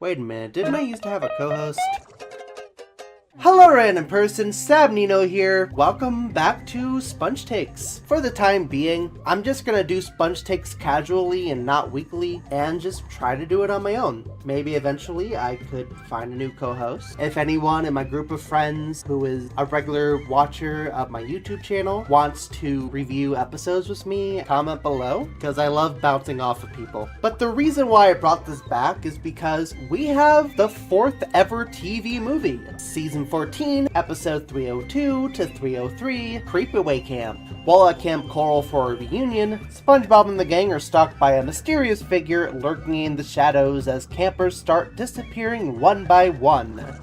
Wait a minute, didn't I used to have a co-host? Hello random person, Sab Nino here. Welcome back to Sponge Takes. For the time being, I'm just gonna do Sponge Takes casually and not weekly, and just try to do it on my own. Maybe eventually I could find a new co-host. If anyone in my group of friends who is a regular watcher of my YouTube channel wants to review episodes with me, comment below, because I love bouncing off of people. But the reason why I brought this back is because we have the 4th ever TV movie. Season 14, episode 302 to 303, Kreepaway Camp. While at Kamp Koral for a reunion, SpongeBob and the gang are stalked by a mysterious figure lurking in the shadows as campers start disappearing one by one.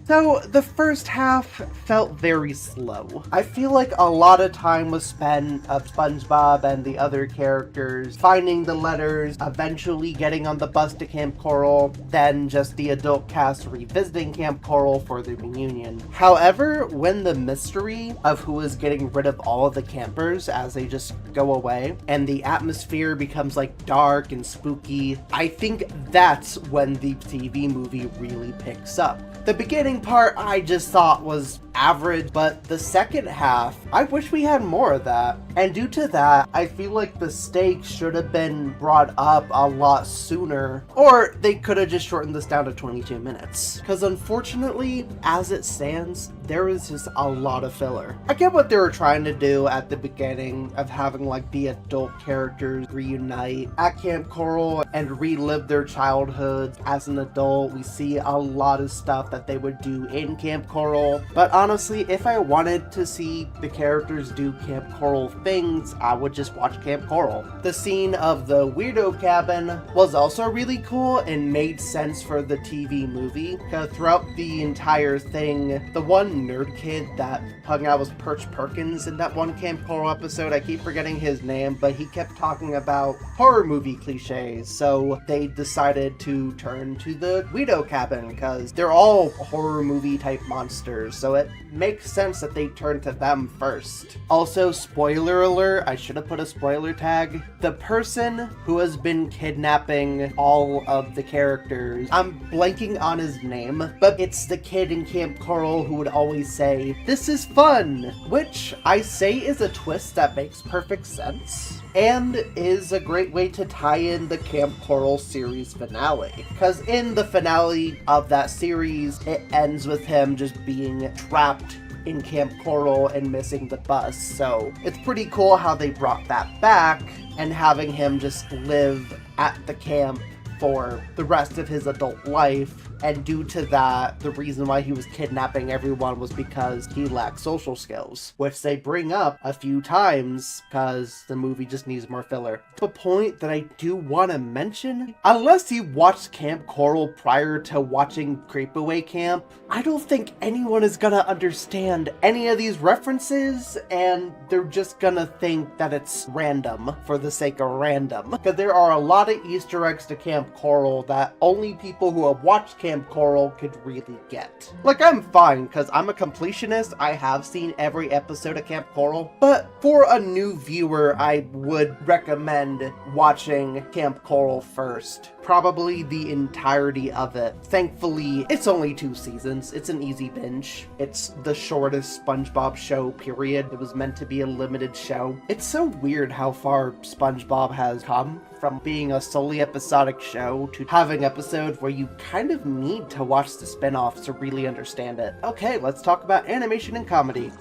So, the first half felt very slow. I feel like a lot of time was spent of SpongeBob and the other characters finding the letters, eventually getting on the bus to Kamp Koral, then just the adult cast revisiting Kamp Koral for the reunion. However, when the mystery of who is getting rid of all of the campers as they just go away, and the atmosphere becomes like dark and spooky, I think that's when the TV movie really picks up. The beginning part I just thought was average, but the second half, I wish we had more of that. And due to that, I feel like the stakes should have been brought up a lot sooner, or they could have just shortened this down to 22 minutes. Because unfortunately, as it stands, there is just a lot of filler. I get what they were trying to do at the beginning of having like the adult characters reunite at Kamp Koral and relive their childhood as an adult. We see a lot of stuff that they would do in Kamp Koral, but honestly, if I wanted to see the characters do Kamp Koral things, I would just watch Kamp Koral. The scene of the weirdo cabin was also really cool and made sense for the TV movie, because throughout the entire thing, the one nerd kid that hung out with Perch Perkins in that one Kamp Koral episode, I keep forgetting his name, but he kept talking about horror movie cliches, so they decided to turn to the weirdo cabin, because they're all horror movie type monsters, so it makes sense that they turn to them first. Also, spoiler alert, I should have put a spoiler tag. The person who has been kidnapping all of the characters, I'm blanking on his name, but it's the kid in Kamp Koral who would always say, "This is fun," which I say is a twist that makes perfect sense, and is a great way to tie in the Kamp Koral series finale. Because in the finale of that series, it ends with him just being trapped in Kamp Koral and missing the bus. So it's pretty cool how they brought that back and having him just live at the camp for the rest of his adult life. And due to that, the reason why he was kidnapping everyone was because he lacked social skills, which they bring up a few times because the movie just needs more filler. The point that I do want to mention, unless you watched Kamp Koral prior to watching Kreepaway Camp, I don't think anyone is gonna understand any of these references, and they're just gonna think that it's random for the sake of random. Because there are a lot of Easter eggs to Kamp Koral that only people who have watched Kamp Koral could really get. Like, I'm fine, because I'm a completionist, I have seen every episode of Kamp Koral, but for a new viewer, I would recommend watching Kamp Koral first. Probably the entirety of it. Thankfully, it's only 2 seasons. It's an easy binge. It's the shortest SpongeBob show, period. It was meant to be a limited show. It's so weird how far SpongeBob has come from being a solely episodic show to having episodes where you kind of need to watch the spin-offs to really understand it. Okay, let's talk about animation and comedy.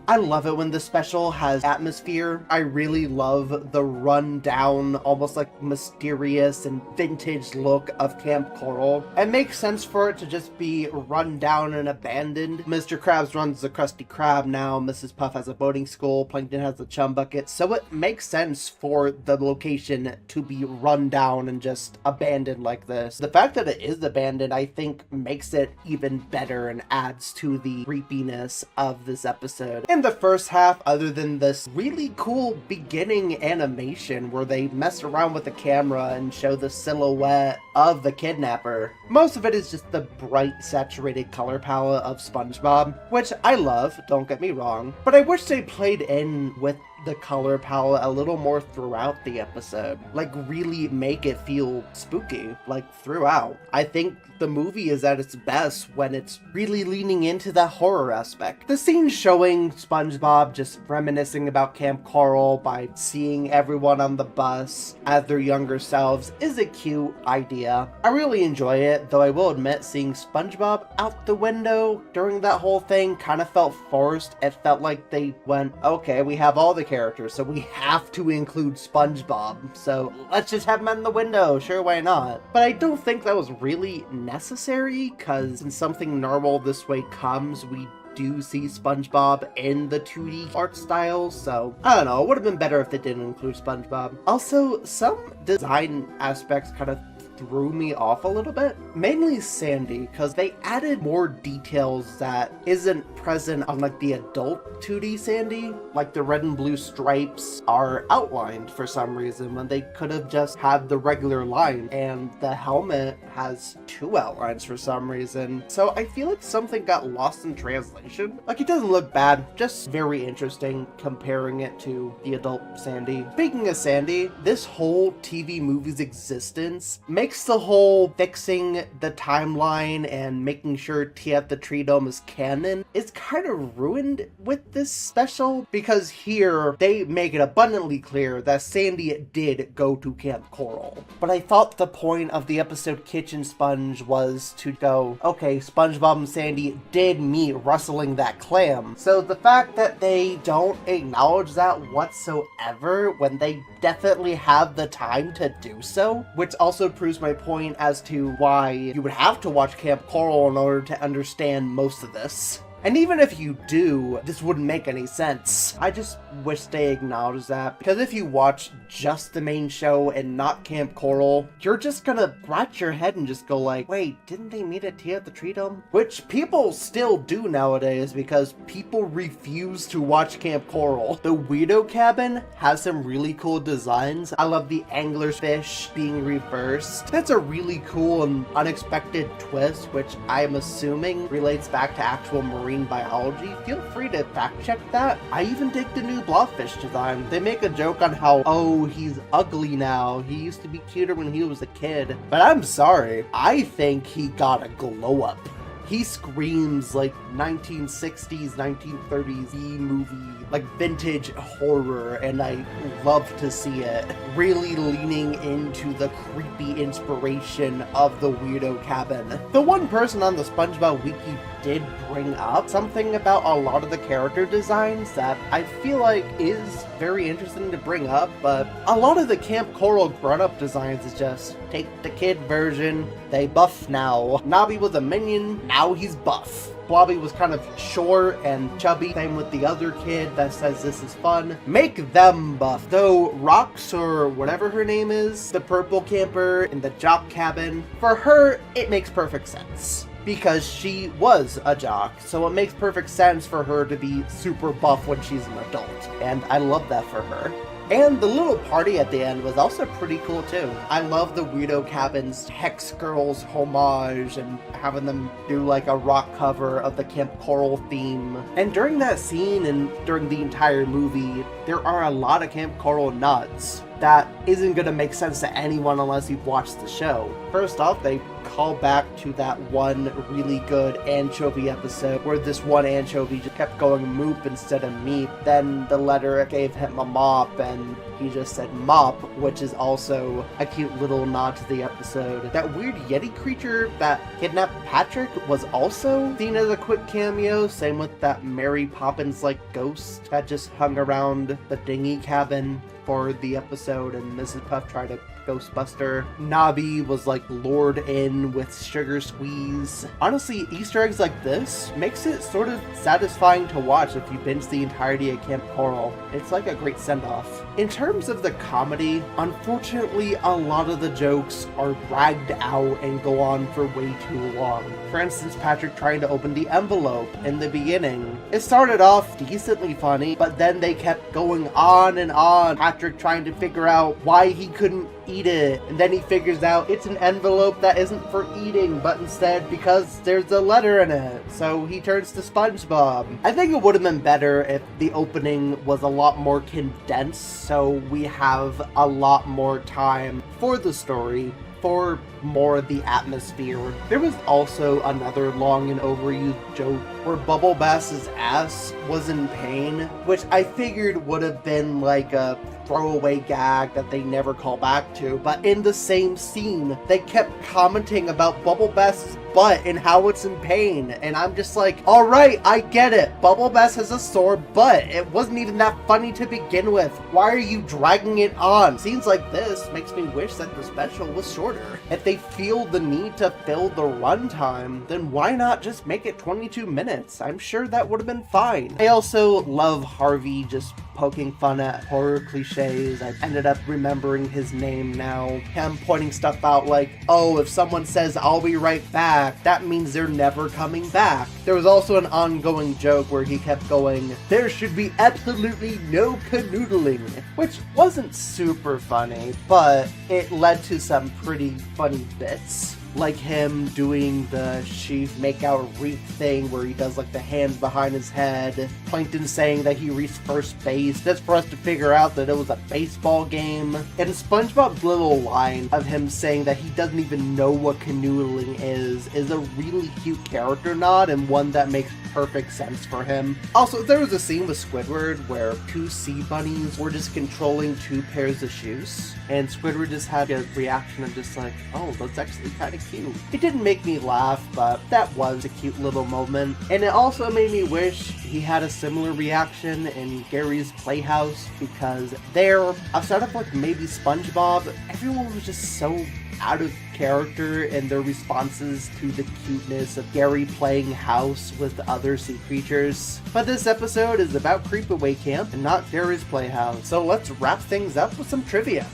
I love it when the special has atmosphere. I really love the run-down, almost like mysterious and vintage look of Kamp Koral. It makes sense for it to just be run down and abandoned. Mr. Krabs runs the Krusty Krab now, Mrs. Puff has a boating school, Plankton has a chum bucket, so it makes sense for the location to be run down and just abandoned like this. The fact that it is abandoned, I think, makes it even better and adds to the creepiness of this episode. And the first half, other than this really cool beginning animation where they mess around with the camera and show the silhouette of the kidnapper, most of it is just the bright, saturated color palette of SpongeBob, which I love, don't get me wrong, but I wish they played in with the color palette a little more throughout the episode. Like, really make it feel spooky, like, throughout. I think the movie is at its best when it's really leaning into that horror aspect. The scene showing SpongeBob just reminiscing about Kamp Koral by seeing everyone on the bus as their younger selves is a cute idea. I really enjoy it, though I will admit seeing SpongeBob out the window during that whole thing kind of felt forced. It felt like they went, okay, we have all the characters, so we have to include SpongeBob, so let's just have him in the window, sure, why not? But I don't think that was really necessary, because when something normal this way comes, we do see SpongeBob in the 2D art style, so I don't know, it would have been better if they didn't include SpongeBob. Also, some design aspects kind of threw me off a little bit. Mainly Sandy, because they added more details that isn't present on like the adult 2D Sandy. Like the red and blue stripes are outlined for some reason when they could have just had the regular line, and the helmet has 2 outlines for some reason. So I feel like something got lost in translation. Like, it doesn't look bad, just very interesting comparing it to the adult Sandy. Speaking of Sandy, this whole TV movie's existence makes the whole fixing the timeline and making sure Tea at the Tree Dome is canon is kind of ruined with this special, because here they make it abundantly clear that Sandy did go to Kamp Koral. But I thought the point of the episode Kitchen Sponge was to go, okay, SpongeBob and Sandy did meet rustling that clam. So the fact that they don't acknowledge that whatsoever when they definitely have the time to do so, which also proves my point as to why you would have to watch Kamp Koral in order to understand most of this. And even if you do, this wouldn't make any sense. I just wish they acknowledged that, because if you watch just the main show and not Kamp Koral, you're just gonna scratch your head and just go like, wait, didn't they meet at Tea at the Tree Dome? Which people still do nowadays, because people refuse to watch Kamp Koral. The Weirdo Cabin has some really cool designs. I love the angler's fish being reversed. That's a really cool and unexpected twist, which I'm assuming relates back to actual marine biology. Feel free to fact check that. I even dig the new blobfish design. They make a joke on how, oh, he's ugly now. He used to be cuter when he was a kid. But I'm sorry. I think he got a glow up. He screams like 1960s, 1930s B-movie, like vintage horror, and I love to see it. Really leaning into the creepy inspiration of the Weirdo Cabin. The one person on the SpongeBob Wiki did bring up something about a lot of the character designs that I feel like is very interesting to bring up, but a lot of the Kamp Koral grown-up designs is just take the kid version, they buff now. Nobby was a minion, now he's buff. Blobby was kind of short and chubby, same with the other kid that says this is fun. Make them buff. Though Rox, or whatever her name is, the purple camper in the jock cabin, for her, it makes perfect sense, because she was a jock, so it makes perfect sense for her to be super buff when she's an adult, and I love that for her. And the little party at the end was also pretty cool too. I love the Weirdo Cabin's Hex Girls homage and having them do like a rock cover of the Kamp Koral theme. And during that scene and during the entire movie, there are a lot of Kamp Koral nods that isn't gonna make sense to anyone unless you've watched the show. First off, they call back to that one really good anchovy episode where this one anchovy just kept going moop instead of meep. Then the letter gave him a mop and he just said mop, which is also a cute little nod to the episode. That weird Yeti creature that kidnapped Patrick was also seen as a quick cameo, same with that Mary Poppins-like ghost that just hung around the dinghy cabin for the episode, and Mrs. Puff tried to Ghostbuster. Nobby was like lured in with Sugar Squeeze. Honestly, Easter eggs like this makes it sort of satisfying to watch if you binge the entirety of Kamp Koral. It's like a great send-off. In terms of the comedy, unfortunately, a lot of the jokes are dragged out and go on for way too long. For instance, Patrick trying to open the envelope in the beginning. It started off decently funny, but then they kept going on and on. Patrick trying to figure out why he couldn't eat it, and then he figures out it's an envelope that isn't for eating, but instead because there's a letter in it. So he turns to SpongeBob. I think it would have been better if the opening was a lot more condensed, so we have a lot more time for the story, for more of the atmosphere. There was also another long and overused joke where Bubble Bass's ass was in pain, which I figured would have been like a throwaway gag that they never call back to, but in the same scene, they kept commenting about Bubble Bass's butt and how it's in pain, and I'm just like, alright, I get it. Bubble Bass has a sore butt. It wasn't even that funny to begin with. Why are you dragging it on? Scenes like this makes me wish that the special was shorter. If they feel the need to fill the runtime, then why not just make it 22 minutes? I'm sure that would have been fine. I also love Harvey just poking fun at horror cliches. I ended up remembering his name now. Him pointing stuff out like, oh, if someone says I'll be right back, that means they're never coming back. There was also an ongoing joke where he kept going, there should be absolutely no canoodling, which wasn't super funny, but it led to some pretty funny bits. Like him doing the sheaf makeout wreath thing where he does like the hands behind his head. Plankton saying that he reached first base just for us to figure out that it was a baseball game. And SpongeBob's little line of him saying that he doesn't even know what canoodling is a really cute character nod and one that makes perfect sense for him. Also, there was a scene with Squidward where two sea bunnies were just controlling two pairs of shoes. And Squidward just had a reaction of just like, oh, that's actually kind of cute. It didn't make me laugh, but that was a cute little moment. And it also made me wish he had a similar reaction in Gary's Playhouse, because there, outside of like maybe SpongeBob, everyone was just so out of character in their responses to the cuteness of Gary playing house with other sea creatures. But this episode is about Kreepaway Camp and not Gary's Playhouse, so let's wrap things up with some trivia.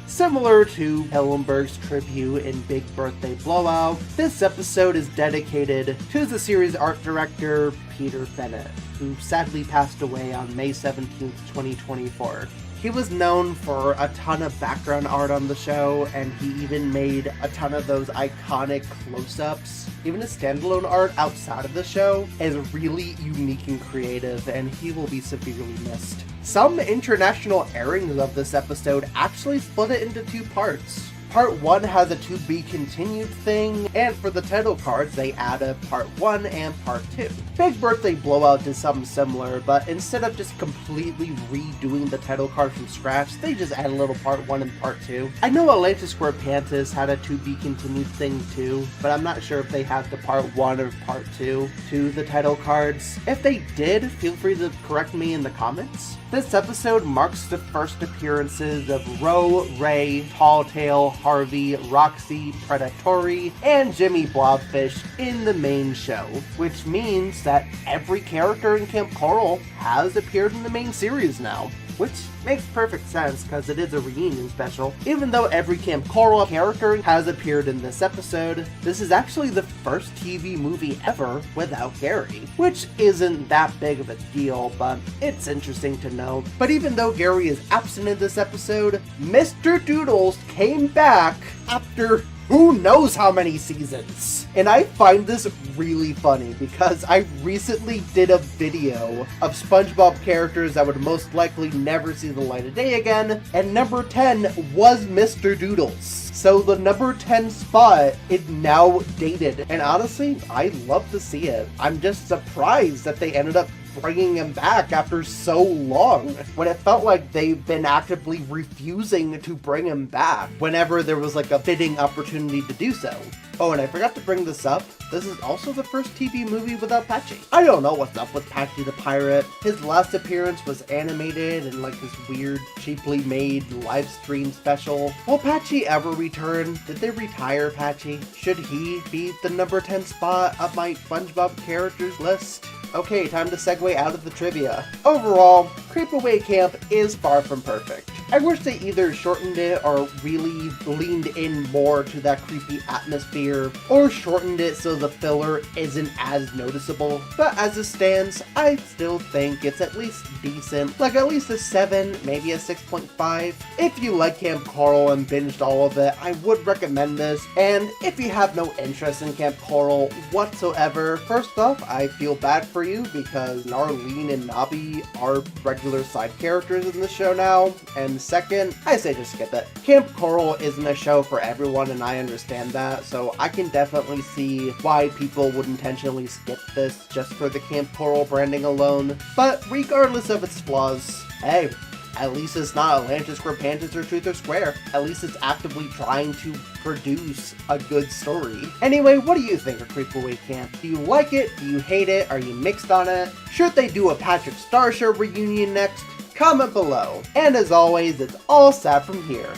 Similar to Hillenburg's tribute in Big Birthday Blowout, this episode is dedicated to the series art director Peter Bennett, who sadly passed away on May 17th, 2024. He was known for a ton of background art on the show, and he even made a ton of those iconic close-ups. Even his standalone art outside of the show is really unique and creative, and he will be severely missed. Some international airings of this episode actually split it into two parts. Part 1 has a to be continued thing, and for the title cards they add a part 1 and part 2. Big Birthday Blowout did something similar, but instead of just completely redoing the title card from scratch, they just add a little part 1 and part 2. I know Atlantis Square had a to be continued thing too, but I'm not sure if they have the part 1 or part 2 to the title cards. If they did, feel free to correct me in the comments. This episode marks the first appearances of Ro, Ray, Talltail, Harvey, Roxy, Predatory, and Jimmy Blobfish in the main show, which means that every character in Kamp Koral has appeared in the main series now. Which makes perfect sense because it is a reunion special. Even though every Kamp Koral character has appeared in this episode, this is actually the first TV movie ever without Gary, which isn't that big of a deal, but it's interesting to note. But even though Gary is absent in this episode, Mr. Doodles came back after who knows how many seasons. And I find this really funny because I recently did a video of SpongeBob characters that would most likely never see the light of day again, and number 10 was Mr. Doodles. So the number 10 spot is now dated, and honestly, I love to see it. I'm just surprised that they ended up bringing him back after so long, when it felt like they've been actively refusing to bring him back whenever there was like a fitting opportunity to do so. Oh, and I forgot to bring this up. This is also the first TV movie without Patchy. I don't know what's up with Patchy the Pirate. His last appearance was animated and like this weird, cheaply made live stream special. Will Patchy ever return? Did they retire Patchy? Should he be the number 10 spot of my SpongeBob characters list? Okay, time to segue out of the trivia. Overall, Kreepaway Camp is far from perfect. I wish they either shortened it or really leaned in more to that creepy atmosphere, or shortened it so the filler isn't as noticeable. But as it stands, I still think it's at least decent, like at least a 7, maybe a 6.5. If you like Kamp Koral and binged all of it, I would recommend this. And if you have no interest in Kamp Koral whatsoever, first off, I feel bad for you because Narlene and Nobby are regular side characters in the show now. And second, I say just skip it. Kamp Koral isn't a show for everyone, and I understand that, so I can definitely see why people would intentionally skip this just for the Kamp Koral branding alone. But regardless of its flaws, hey, at least it's not Atlantis, Krepantis, or Truth or Square. At least it's actively trying to produce a good story. Anyway, what do you think of Kreepaway Camp? Do you like it? Do you hate it? Are you mixed on it? Should they do a Patrick Star Show reunion next? Comment below. And as always, it's all Sab from here.